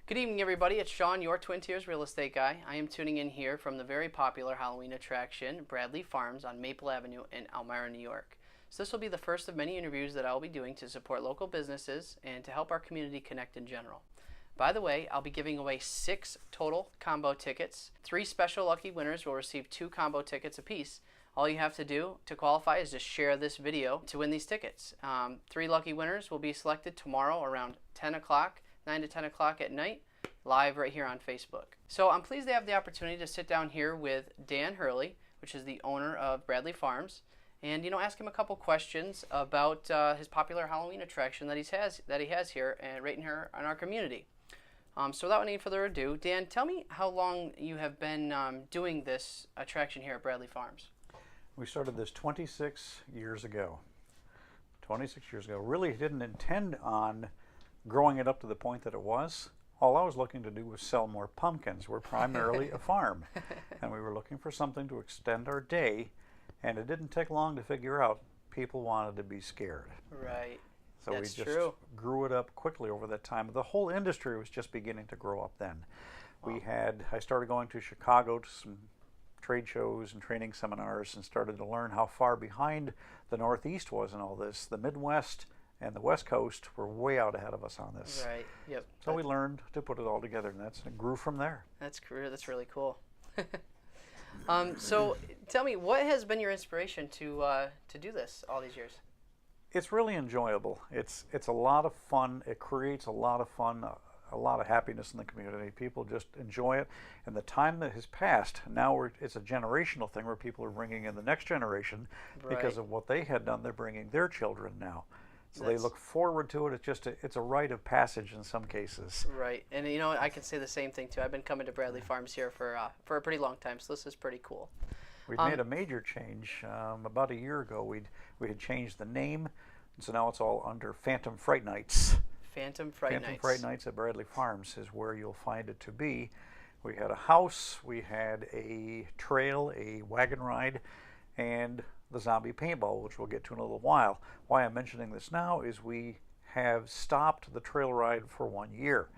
Good evening, everybody. It's Sean, your Twin Tiers real estate guy. I am tuning in here from the very popular Halloween attraction, Bradley Farms on Maple Avenue in Elmira, New York. So this will be the first of many interviews that I will be doing to support local businesses and to help our community connect in general. By the way, I'll be giving away 6 total combo tickets. 3 special lucky winners will receive 2 combo tickets apiece. All you have to do to qualify is just share this video to win these tickets. 3 lucky winners will be selected tomorrow around 10 o'clock, 9 to 10 o'clock at night, live right here on Facebook. So I'm pleased to have the opportunity to sit down here with Dan Hurley, which is the owner of Bradley Farms, and ask him a couple questions about his popular Halloween attraction that he has here and right in here in our community. So without any further ado, Dan, tell me how long you have been doing this attraction here at Bradley Farms. We started this 26 years ago. 26 years ago. Really didn't intend on growing it up to the point that it was. All I was looking to do was sell more pumpkins. We're primarily a farm, and we were looking for something to extend our day, and it didn't take long to figure out people wanted to be scared. Right. So That's we just true. grew it up quickly over that time. The whole industry was just beginning to grow up then. Wow. I started going to Chicago to some trade shows and training seminars and started to learn how far behind the Northeast was in all this. The Midwest and the West Coast were way out ahead of us on this. Right. Yep. So we learned to put it all together, and it grew from there. That's really cool. So tell me, what has been your inspiration to do this all these years? It's really enjoyable. It's a lot of fun. It creates a lot of fun, a lot of happiness in the community. People just enjoy it. And the time that has passed, now it's a generational thing where people are bringing in the next generation because of what they had done. They're bringing their children now. So they look forward to it. It's a rite of passage in some cases. Right, and I can say the same thing too. I've been coming to Bradley Farms here for a pretty long time, so this is pretty cool. We've made a major change. About a year ago, we had changed the name, and so now it's all under Phantom Fright Nights. Phantom Fright Nights. Phantom Fright Nights at Bradley Farms is where you'll find it to be. We had a house, we had a trail, a wagon ride, and the zombie paintball, which we'll get to in a little while. Why I'm mentioning this now is we have stopped the trail ride for 1 year.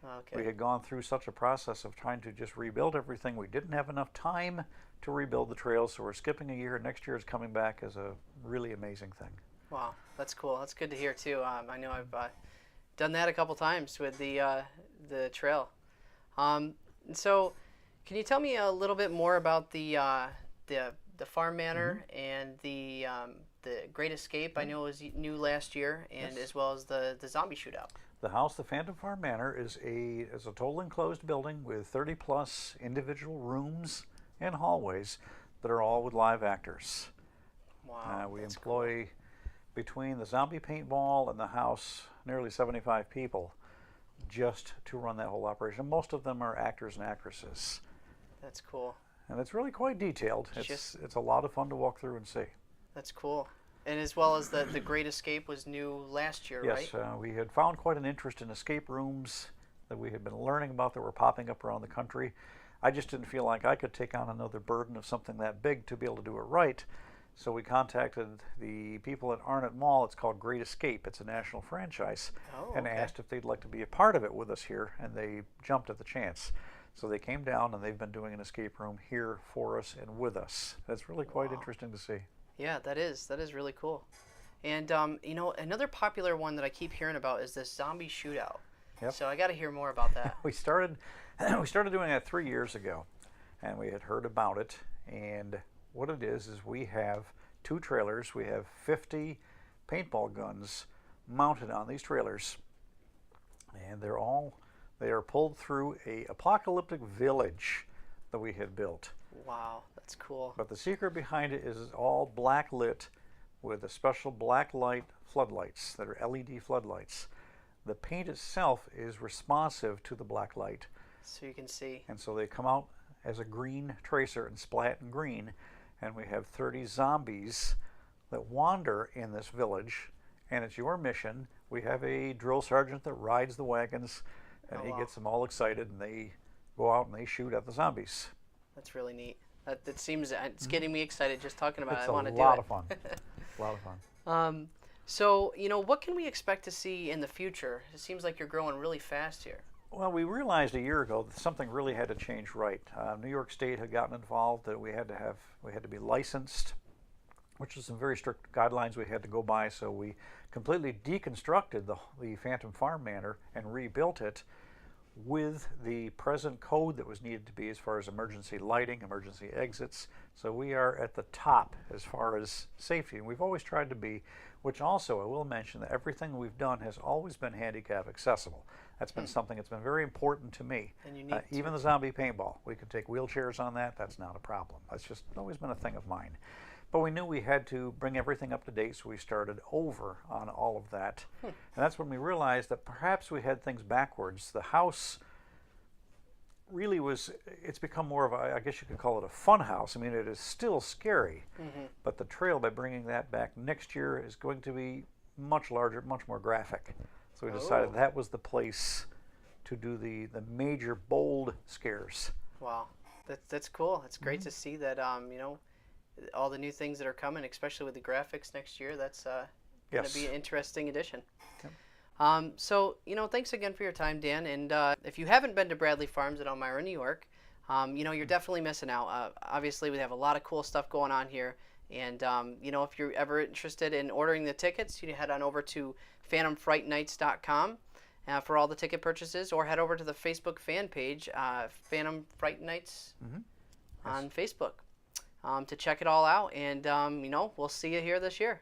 Okay. We had gone through such a process of trying to just rebuild everything. We didn't have enough time to rebuild the trails, so we're skipping a year. Next year is coming back as a really amazing thing. Wow, that's cool. That's good to hear too. I know I've done that a couple times with the trail. So, can you tell me a little bit more about the farm manor and the Great Escape? I know it was new last year, and as well as the zombie shootout. The house, the Phantom Farm Manor, is a total enclosed building with 30 plus individual rooms and hallways that are all with live actors. Wow. We employ between the zombie paintball and the house nearly 75 people just to run that whole operation. Most of them are actors and actresses. That's cool. And it's really quite detailed. It's a lot of fun to walk through and see. That's cool. And as well as the Great Escape was new last year, right? Yes, we had found quite an interest in escape rooms that we had been learning about that were popping up around the country. I just didn't feel like I could take on another burden of something that big to be able to do it right. So we contacted the people at Arnott Mall. It's called Great Escape. It's a national franchise. And asked if they'd like to be a part of it with us here, and they jumped at the chance. So they came down, and they've been doing an escape room here for us and with us. That's really quite interesting to see. Yeah, that is really cool. And another popular one that I keep hearing about is this zombie shootout. Yep. So I got to hear more about that. We started doing that 3 years ago, and we had heard about it. And what it is we have 2 trailers. We have 50 paintball guns mounted on these trailers, and they are pulled through a apocalyptic village that we had built. Wow, that's cool. But the secret behind it is all black lit with a special black light floodlights that are LED floodlights. The paint itself is responsive to the black light. So you can see. And so they come out as a green tracer and splat in green, and we have 30 zombies that wander in this village, and it's your mission. We have a drill sergeant that rides the wagons, and he gets them all excited, and they go out and they shoot at the zombies. That's really neat. That seems, it's getting me excited just talking about it. It's I want to do it. a lot of fun. A lot of fun. So, what can we expect to see in the future? It seems like you're growing really fast here. Well, we realized a year ago that something really had to change right. New York State had gotten involved that we had to be licensed, which is some very strict guidelines we had to go by. So we completely deconstructed the Phantom Farm Manor and rebuilt it with the present code that was needed to be as far as emergency lighting, emergency exits. So we are at the top as far as safety, and we've always tried to be, which also I will mention that everything we've done has always been handicap accessible. That's been something that's been very important to me. And you need even the zombie paintball, we can take wheelchairs on that. That's not a problem. That's just always been a thing of mine. But we knew we had to bring everything up to date, so we started over on all of that. And that's when we realized that perhaps we had things backwards. The house really it's become more of a, I guess you could call it a fun house. I mean, it is still scary, but the trail, by bringing that back next year, is going to be much larger, much more graphic. So we decided that was the place to do the major, bold scares. Wow, that's cool. It's great to see that, you know, all the new things that are coming, especially with the graphics next year. That's going to be an interesting addition. Okay. So, you know, thanks again for your time, Dan. And if you haven't been to Bradley Farms in Elmira, New York, you know, you're definitely missing out. Obviously, we have a lot of cool stuff going on here. And, you know, if you're ever interested in ordering the tickets, you can head on over to phantomfrightnights.com for all the ticket purchases, or head over to the Facebook fan page, Phantom Fright Nights on Facebook. To check it all out, and you know, we'll see you here this year.